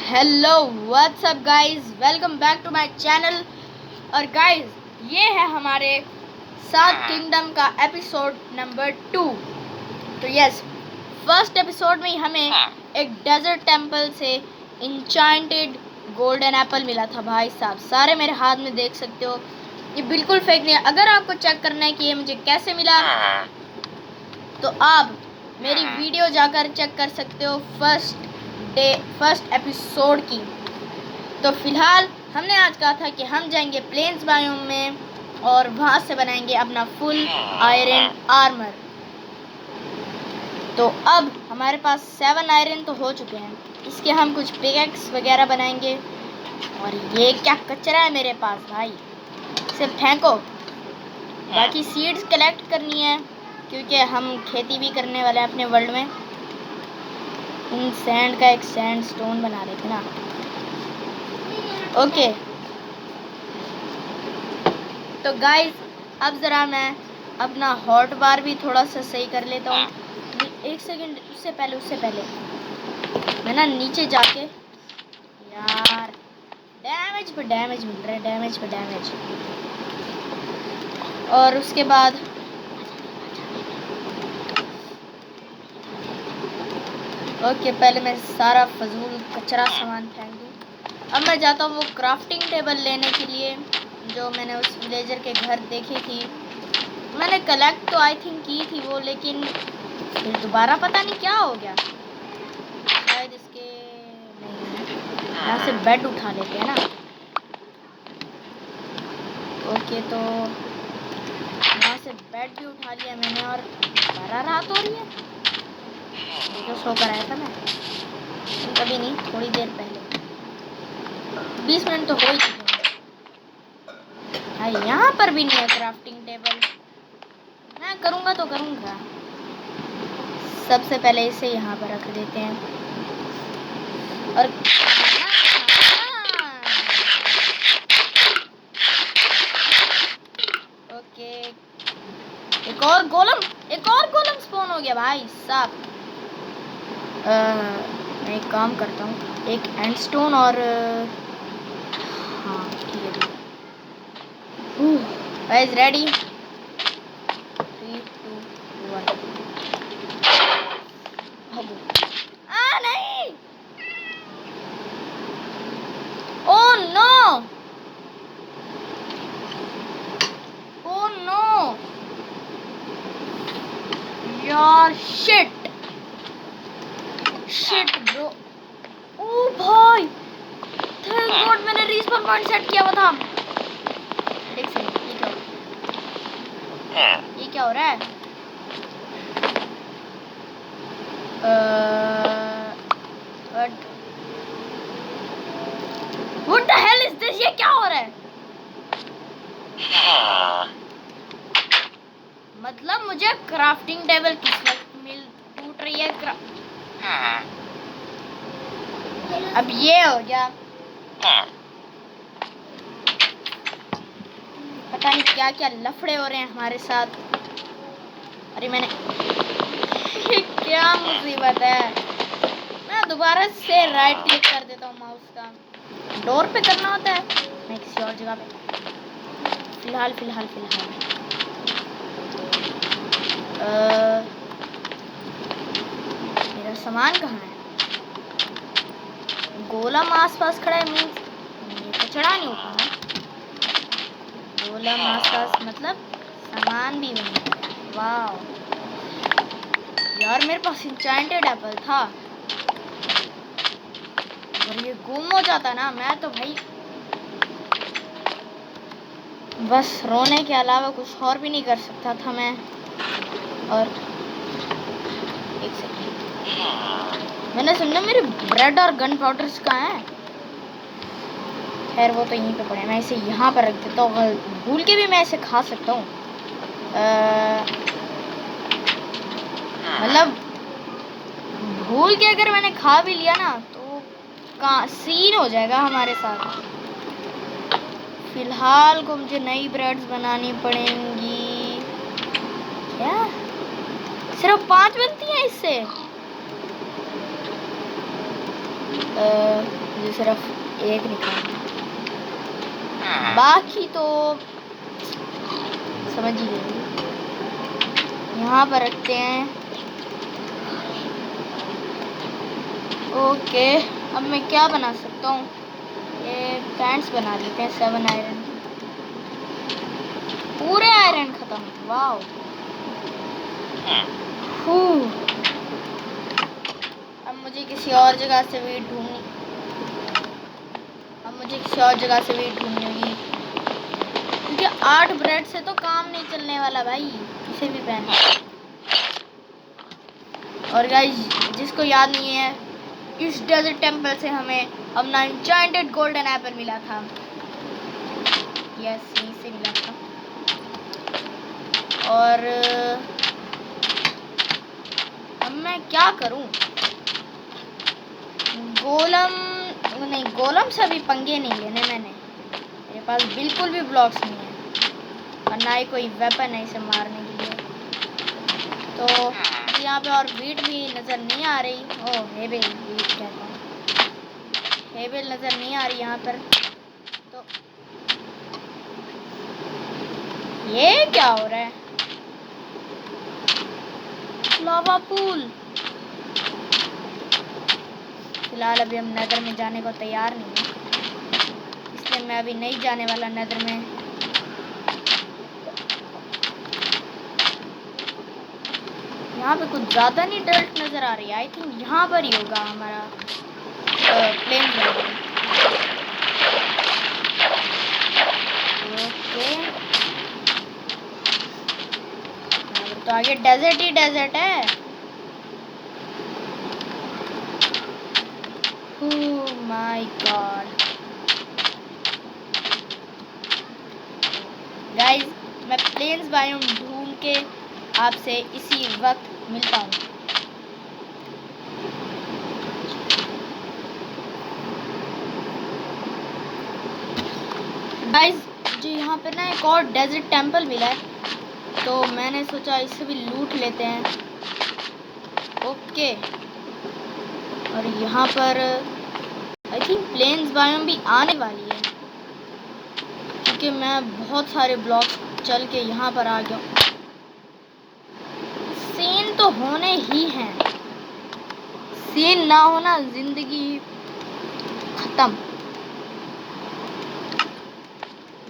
Hello what's up guys, welcome back to my channel. और guys, ये है हमारे 7 किंगडम का एपिसोड नंबर 2। तो यस, फर्स्ट एपिसोड में ही हमें एक डेजर्ट टेंपल से इंचांटेड गोल्डन एप्पल मिला था। भाई साहब, सारे मेरे हाथ में देख सकते हो, ये बिल्कुल फेक नहीं है। अगर आपको चेक करना है कि ये मुझे कैसे मिला, तो आप मेरी वीडियो जाकर चेक कर सकते हो फर्स्ट एपिसोड की। तो फिलहाल हमने आज कहा था कि हम जाएंगे प्लेन्स बायोम में और वहां से बनाएंगे अपना फुल आयरन आर्मर। तो अब हमारे पास 7 आयरन तो हो चुके हैं, इसके हम कुछ पिकैक्स वगैरह बनाएंगे। और ये क्या कचरा है मेरे पास भाई, सिर्फ फेंको। बाकी सीड्स कलेक्ट करनी है क्योंकि हम खेती भी करने वाले हैं अपने वर्ल्ड में। इन सैंड का एक सैंड स्टोन बना रहे थे ना। ओके, तो गाइस अब ज़रा मैं अपना हॉट बार भी थोड़ा सा सही कर लेता हूँ। एक सेकंड, उससे पहले मैं ना नीचे जाके, यार डैमेज पे डैमेज मिल रहा है, डैमेज पे डैमेज। और उसके बाद ओके, पहले मैं सारा फजूल कचरा सामान फेंक दूँ। अब मैं जाता हूँ वो क्राफ्टिंग टेबल लेने के लिए जो मैंने उस विलेजर के घर देखी थी। मैंने कलेक्ट तो आई थिंक की थी वो, लेकिन फिर दोबारा पता नहीं क्या हो गया। शायद इसके नहीं, यहाँ से बेड उठा लेते हैं ना। ओके, तो यहाँ से बेड भी उठा लिया मैंने और दोबारा रात हो रही है। ये तो सो कर आया था मैं, कभी नहीं, थोड़ी देर पहले। 20 मिनट तो हो ही चुके हैं भाई। यहाँ पर भी नहीं है क्राफ्टिंग टेबल। मैं करूँगा तो करूँगा। सबसे पहले इसे यहाँ पर रख देते हैं। और ओके, एक और गोलम स्पॉन हो गया भाई साहब। मैं एक काम करता हूँ, एक एंडस्टोन और हाँ ठीक है। गाइस रेडी, 3 2 1 नहीं, ओह नो, ओह नो यार, शिट ब्रो। ओ भाई, थैंक गॉड मैंने रिस्पॉन पॉइंट सेट किया हुआ था। एक सेकंड, ये क्या हो रहा है? What the hell is this? ये क्या हो रहा है? मतलब मुझे क्राफ्टिंग टेबल किस वक्त टूट रही है? अब ये हो गया, पता नहीं क्या क्या लफड़े हो रहे हैं हमारे साथ। अरे मैंने क्या मुसीबत है। मैं दोबारा से राइट क्लिक कर देता हूँ माउस का, डोर पे करना होता है। मैं किसी और जगह पे फिलहाल मेरा सामान कहाँ है? गोलम आसपास खड़ा है, ये कचड़ा नहीं उठाना। गोलम आसपास मतलब सामान भी नहीं। वाह यार, मेरे पास इंचांटेड एप्पल था और ये गुम हो जाता ना, मैं तो भाई बस रोने के अलावा कुछ और भी नहीं कर सकता था मैं। और एक सेकंड, मैंने सुना मेरे ब्रेड और गन पाउडर्स कहाँ हैं? खैर वो तो यहीं पे पड़े हैं, मैं इसे यहाँ पर रख देता हूँ। भूल के भी मैं इसे खा सकता हूँ, मतलब भूल के अगर मैंने खा भी लिया ना तो सीन हो जाएगा हमारे साथ। फिलहाल को मुझे नई ब्रेड्स बनानी पड़ेंगी। क्या सिर्फ 5 बनती हैं इससे? मुझे सिर्फ एक निकालना, बाकी तो समझ ही गए। यहाँ पर रखते हैं। ओके, अब मैं क्या बना सकता हूँ? ये पैंट्स बना लेते हैं 7 आयरन। पूरे आयरन खत्म। वाओ। अब मुझे किसी और जगह से वीट ढूंढनी होगी, क्योंकि 8 ब्रेड से तो काम नहीं चलने वाला भाई। इसे भी पहना। और गाइस, जिसको याद नहीं है, इस डेजर्ट टेंपल से हमें अपना एन्चेंटेड गोल्डन एप्पल मिला था। यस, यहीं से मिला था। और अब मैं क्या करूं? गोलम से अभी पंगे नहीं लेने मैंने। मेरे पास बिल्कुल भी ब्लॉक्स नहीं है और ना ही कोई वेपन है इसे मारने के लिए। तो यहाँ पे और वीट भी नज़र नहीं आ रही। ओह, हेबेल वीट कहता हूँ। हेबेल नज़र नहीं आ रही यहाँ पर। तो ये क्या हो रहा है? लावा पूल। फिलहाल अभी हम नेदर में जाने को तैयार नहीं है, इसलिए मैं अभी नहीं जाने वाला नेदर में। यहाँ पे कुछ ज़्यादा नहीं डर्ट नज़र आ रही है। आई थिंक यहाँ पर ही होगा हमारा प्लेन ड्राइवर। ओके, तो आगे डेजर्ट ही डेजर्ट है। ओह माय गॉड गाइस, मैं प्लेन्स बायोम ढूंढ के आपसे इसी वक्त मिलता हूँ। गाइस, जो यहाँ पे ना एक और डेजर्ट टेंपल मिला है, तो मैंने सोचा इसे भी लूट लेते हैं। ओके, और यहाँ पर आई थिंक प्लेन्स बायोम भी आने वाली है, क्योंकि मैं बहुत सारे ब्लॉक्स चल के यहाँ पर आ गया हूँ। सीन तो होने ही हैं, सीन ना होना जिंदगी खत्म।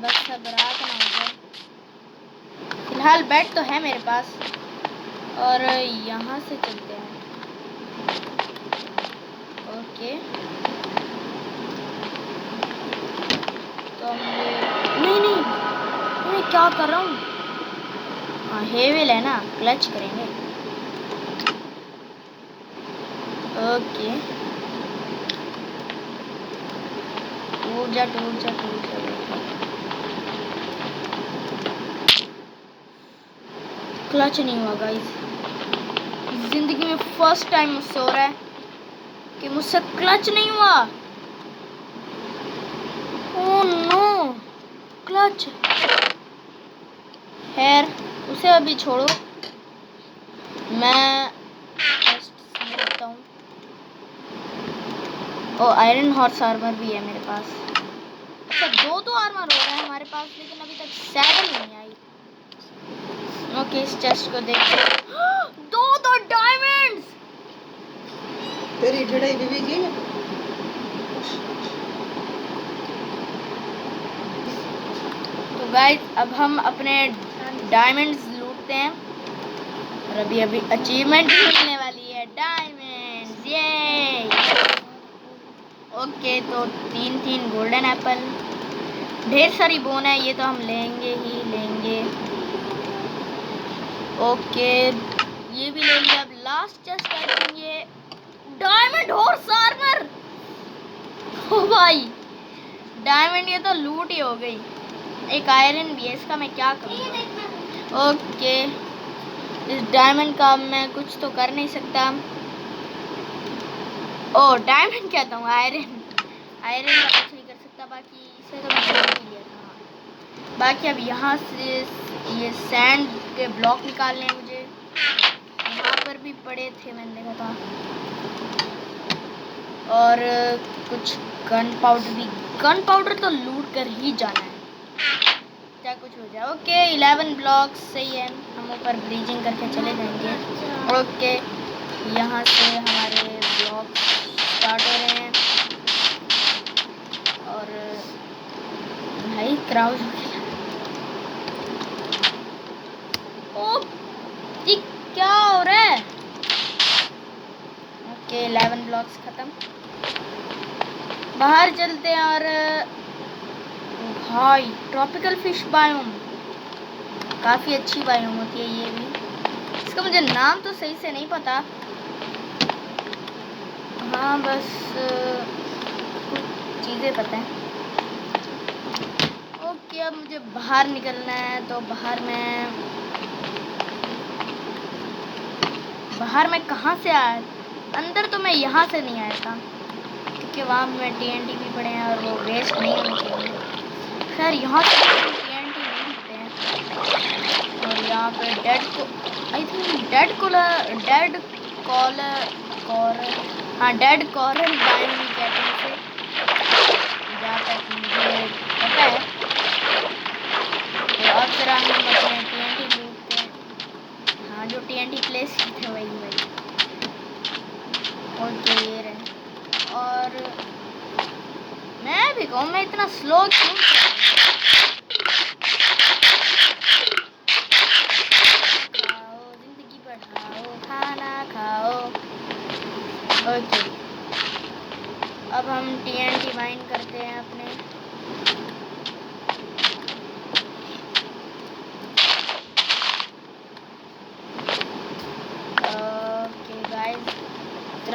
बस सब रात ना हो जाए। फिलहाल बेड तो है मेरे पास, और यहाँ से चलते हैं। ओके, तो नहीं, मैं क्या कर रहा हूँ? हाँ, हेवेल है ना, क्लच करेंगे। ओके, टूट जा। क्लच नहीं हुआ गाइस। जिंदगी में फर्स्ट टाइम मुझसे हो रहा है कि मुझसे क्लच नहीं हुआ। Oh no, clutch. खैर, उसे अभी छोड़ो, मैं समझता हूँ। ओ, आयरन हॉर्स आर्मर भी है मेरे पास। अच्छा, 2 आर्मर हो रहा है हमारे पास, लेकिन अभी तक 7 नहीं आई। ओके, इस चेस्ट को देखते हैं। 2 डायमंड्स। तेरी जड़ाई भी जी। तो गाइस, अब हम अपने डायमंड्स लूटते हैं, और अभी अचीवमेंट मिलने वाली है, डायमंड्स। ये ओके, तो 3 गोल्डन एप्पल, ढेर सारी बोन है, ये तो हम लेंगे ही लेंगे। ओके, ये भी ले लिया। अब लास्ट चेस्ट है, ये डायमंड हॉर्स आर्मर। ओ भाई, डायमंड, ये तो लूट ही हो गई। एक आयरन भी है, इसका मैं क्या करूँ? ओके, इस डायमंड का मैं कुछ तो कर नहीं सकता। ओ, डायमंड कहता हूँ, आयरन का कुछ नहीं कर सकता। बाकी इसे तो मैं कर ही लिया था। बाकी अब यहाँ से ये सैंड के ब्लॉक निकालने हैं मुझे। यहाँ पर भी पड़े थे, मैंने देखा था। और कुछ गन पाउडर तो लूट कर ही जाना है, क्या कुछ हो जाए। ओके 11 ब्लॉक्स सही है, हम ऊपर ब्रीजिंग करके चले जाएंगे। ओके यहाँ से हमारे ब्लॉक स्टार्ट हो रहे हैं और भाई क्राउड हो गया। ओ क्या हो रहा है। ओके 11 ब्लॉक्स खत्म, बाहर चलते हैं। और भाई ट्रॉपिकल फिश बायोम काफ़ी अच्छी बायोम होती है ये भी, इसका मुझे नाम तो सही से नहीं पता। हाँ बस कुछ चीज़ें पता है। ओके अब मुझे बाहर निकलना है, तो बाहर मैं कहाँ से आया, अंदर तो मैं यहाँ से नहीं आया था क्योंकि वहाँ में TNT भी पड़े हैं और वो वेस्ट नहीं होने चाहिए। खैर यहाँ से TNT नहीं मिलते हैं। और यहाँ पे डेड कॉरल बायोम कहते हैं इसे, जहाँ तक मुझे पता है। तो अब जरा हम अपने TNT लूटते हैं। हाँ जो TNT प्लेस थे वही ओके ये रहे। और मैं भी कहूँ मैं इतना स्लो क्यों, खाओ जिंदगी बढ़ाओ खाना खाओ। ओके अब हम TNT माइन करते हैं अपने। ओके गाइस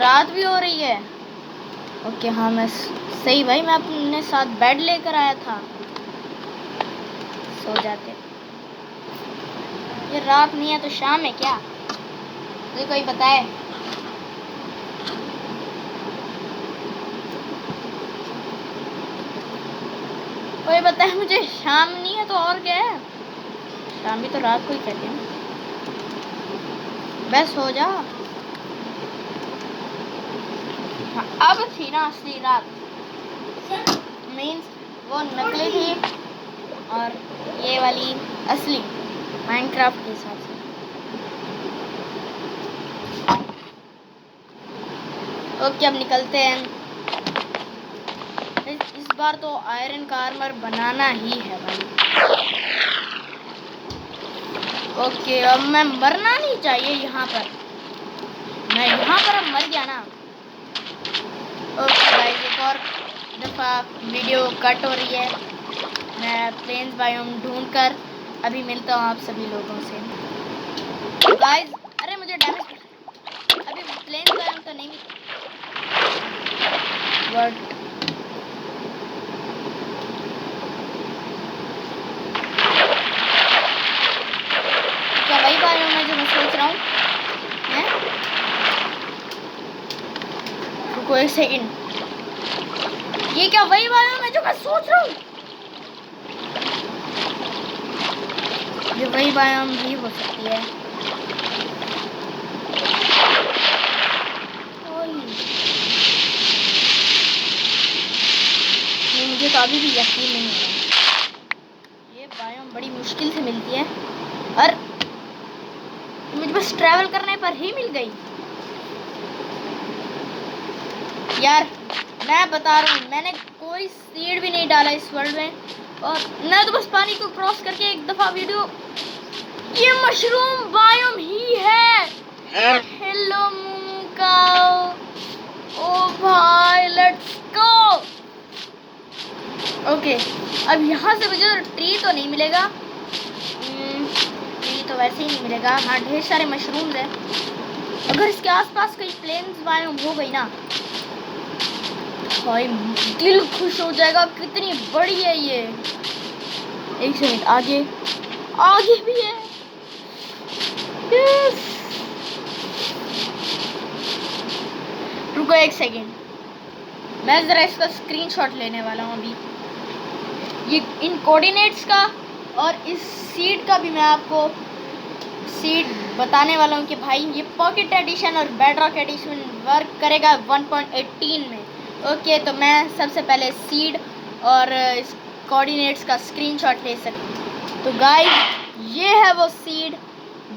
रात भी हो रही है। ओके हाँ मैं सही भाई, मैं अपने साथ बेड लेकर आया था, सो जाते। ये रात नहीं है तो शाम है क्या, मुझे कोई बताए। कोई बताए मुझे, शाम नहीं है तो और क्या है, शाम भी तो रात को ही कहते हैं। बस हो जा। हाँ, अब थी ना असली रात, मीन्स वो नकली थी और ये वाली असली माइनक्राफ्ट के हिसाब से। ओके अब निकलते हैं। इस बार तो आयरन का आर्मर बनाना ही है भाई। ओके अब मैं मरना नहीं चाहिए यहाँ पर, मैं यहाँ पर अब मर गया ना। ओके गाइस एक और दफ़ा वीडियो कट हो रही है, मैं प्लेन्स बायोम ढूंढकर अभी मिलता हूँ आप सभी लोगों से। गाइस अरे मुझे डैमेज, अभी प्लेन्स बायोम तो नहीं बट क्या वही बायोम है जो मैं सोच रहा हूँ। रुको एक सेकंड, ये क्या वही बायोम है जो मैं सोच रहा हूँ। ये वही बायोम भी हो सकती है। ये मुझे तो अभी भी यकीन नहीं हो रहा, ये बायोम बड़ी मुश्किल से मिलती है और मुझे बस ट्रैवल करने पर ही मिल गई। यार मैं बता रहा हूँ मैंने कोई सीड भी नहीं डाला इस वर्ल्ड में, और मैं तो बस पानी को क्रॉस करके एक दफा वीडियो, ये मशरूम बायोम ही है। हेलो मुकाओ, ओ भाई लेट्स गो। ओके अब यहाँ से मुझे ट्री तो नहीं मिलेगा, ट्री तो वैसे ही नहीं मिलेगा। हाँ ढेर सारे मशरूम्स हैं, अगर इसके आसपास कहीं प्लेन्स बायोम हो गई ना भाई दिल खुश हो जाएगा, कितनी बड़ी है ये। एक सेकंड, आगे भी है। यस रुको एक सेकंड, मैं जरा इसका स्क्रीनशॉट लेने वाला हूँ अभी, ये इन कोऑर्डिनेट्स का और इस सीड का भी मैं आपको सीड बताने वाला हूँ कि भाई ये पॉकेट एडिशन और बेडरॉक एडिशन वर्क करेगा 1.18 में। ओके, तो मैं सबसे पहले सीड और इस कोऑर्डिनेट्स का स्क्रीनशॉट ले सकती हूँ। तो गाइस ये है वो सीड।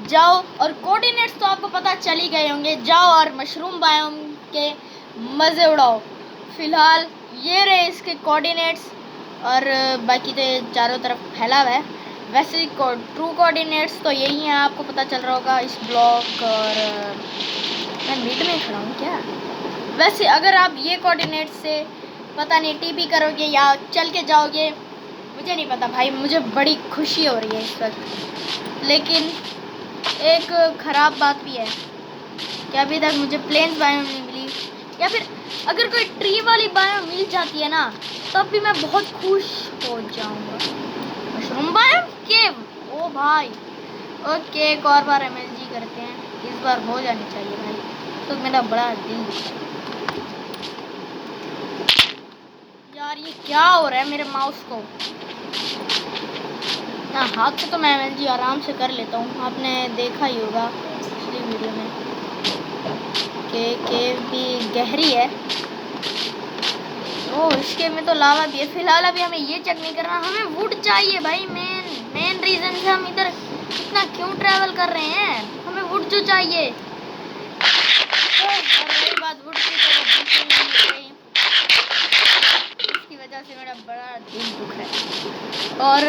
जाओ, और कोऑर्डिनेट्स तो आपको पता चल ही गए होंगे। जाओ और मशरूम बायोम के मज़े उड़ाओ। फ़िलहाल ये रहे इसके कोऑर्डिनेट्स, और बाकी तो ये चारों तरफ फैला हुआ है। वैसे ट्रू कोऑर्डिनेट्स तो यही हैं, आपको पता चल रहा होगा इस ब्लॉक। और मैं मिड में खड़ा हूँ क्या? वैसे अगर आप ये कोऑर्डिनेट से पता नहीं टीपी करोगे या चल के जाओगे, मुझे नहीं पता भाई। मुझे बड़ी खुशी हो रही है इस वक्त, लेकिन एक ख़राब बात भी है कि अभी तक मुझे प्लेन्स बायोम नहीं मिली। या फिर अगर कोई ट्री वाली बायोम मिल जाती है ना, तब भी मैं बहुत खुश हो जाऊँगा। मशरूम बायोम केव, ओ भाई। ओके, एक और बार MLG करते हैं। इस बार हो जानी चाहिए भाई, तो मेरा बड़ा दिल यार। ये क्या हो रहा है मेरे माउस को? ना हाथ से तो मैं MLG आराम से कर लेता हूँ, आपने देखा ही होगा पिछली वीडियो में कि केव भी गहरी है। ओह, इसके में तो लावा भी है। फिलहाल अभी हमें ये चेक नहीं करना, हमें वुड चाहिए भाई। मेन रीज़न से हम इधर इतना क्यों ट्रैवल कर रहे हैं, हमें वुड जो चाहिए। और रही बात वुड की, तो वो बिल्कुल नहीं मिल रही, इसकी वजह से मेरा बड़ा दिल दुख है। और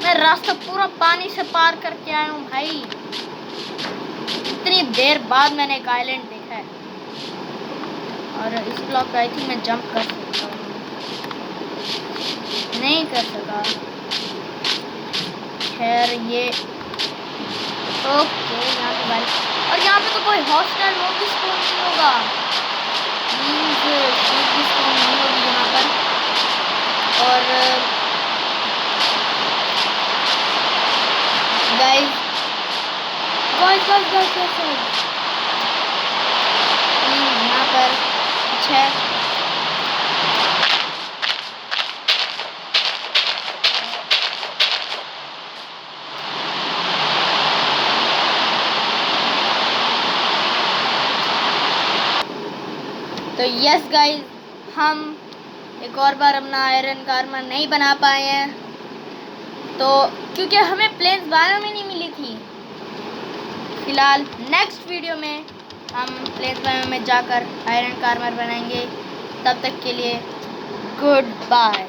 मैं रास्ता पूरा पानी से पार करके आया हूँ भाई। इतनी देर बाद मैंने एक आइलैंड देखा है, और इस ब्लॉक पे आई थी मैं जंप कर सकता हूँ, नहीं कर सका। खैर ये ओके, यहाँ पे भाई, और यहाँ पे तो कोई हॉस्टल वो भी स्पॉन नहीं होगा, शीप भी स्पॉन नहीं होगी यहाँ पर। और गाइस यहाँ पर कुछ है। तो यस गाइस, हम एक और बार अपना आयरन का आर्मर नहीं बना पाए हैं, तो क्योंकि हमें प्लेन्स बायोम ही नहीं मिली थी। फिलहाल नेक्स्ट वीडियो में हम प्लेन्स बायोम में जाकर आयरन का आर्मर बनाएंगे। तब तक के लिए गुड बाय।